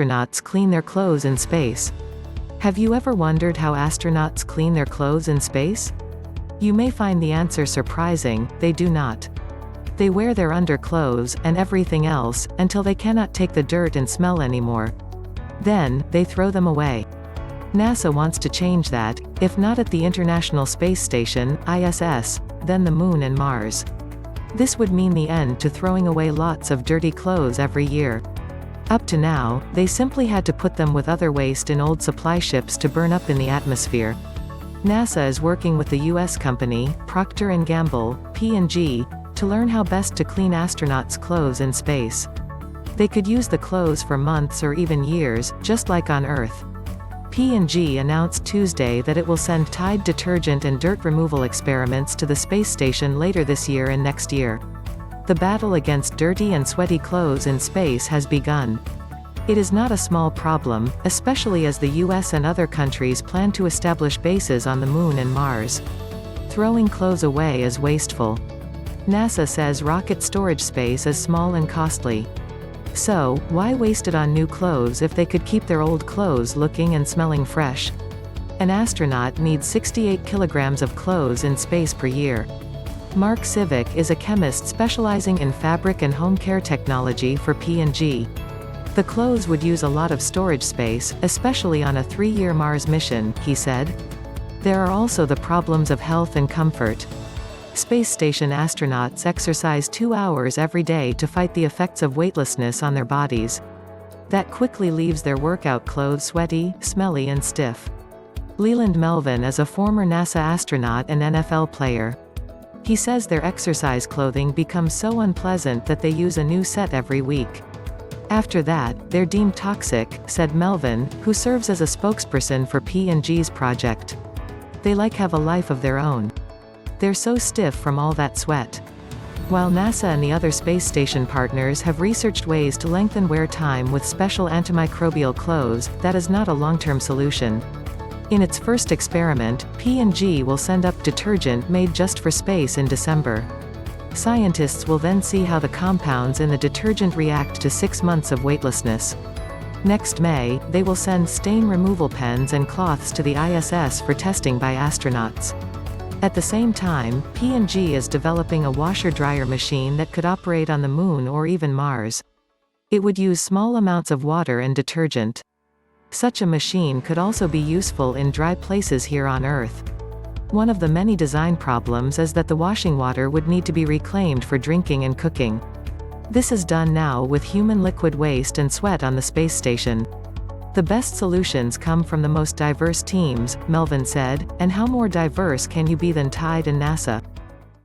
astronauts clean their clothes in space. Have you ever wondered how astronauts clean their clothes in space? You may find the answer surprising: they do not. They wear their underclothes, and everything else, until they cannot take the dirt and smell anymore. Then, they throw them away. NASA wants to change that, if not at the International Space Station, ISS, then the Moon and Mars. This would mean the end to throwing away lots of dirty clothes every year. Up to now, they simply had to put them with other waste in old supply ships to burn up in the atmosphere. NASA is working with the U.S. company, Procter & Gamble, P&G, to learn how best to clean astronauts' clothes in space. They could use the clothes for months or even years, just like on Earth. P&G announced Tuesday that it will send Tide detergent and dirt removal experiments to the space station later this year and next year. The battle against dirty and sweaty clothes in space has begun. It is not a small problem, especially as the US and other countries plan to establish bases on the Moon and Mars. Throwing clothes away is wasteful. NASA says rocket storage space is small and costly. So, why waste it on new clothes if they could keep their old clothes looking and smelling fresh? An astronaut needs 68 kilograms of clothes in space per year. Mark Civic is a chemist specializing in fabric and home care technology for P&G. The clothes would use a lot of storage space, especially on a 3-year Mars mission, he said. There are also the problems of health and comfort. Space station astronauts exercise 2 hours every day to fight the effects of weightlessness on their bodies. That quickly leaves their workout clothes sweaty, smelly and stiff. Leland Melvin is a former NASA astronaut and NFL player. He says their exercise clothing becomes so unpleasant that they use a new set every week. After that, they're deemed toxic, said Melvin, who serves as a spokesperson for P&G's project. They have a life of their own. They're so stiff from all that sweat. While NASA and the other space station partners have researched ways to lengthen wear time with special antimicrobial clothes, that is not a long-term solution. In its first experiment, P&G will send up detergent made just for space in December. Scientists will then see how the compounds in the detergent react to 6 months of weightlessness. Next May, they will send stain removal pens and cloths to the ISS for testing by astronauts. At the same time, P&G is developing a washer-dryer machine that could operate on the Moon or even Mars. It would use small amounts of water and detergent. Such a machine could also be useful in dry places here on Earth. One of the many design problems is that the washing water would need to be reclaimed for drinking and cooking. This is done now with human liquid waste and sweat on the space station. The best solutions come from the most diverse teams, Melvin said, and how more diverse can you be than Tide and NASA?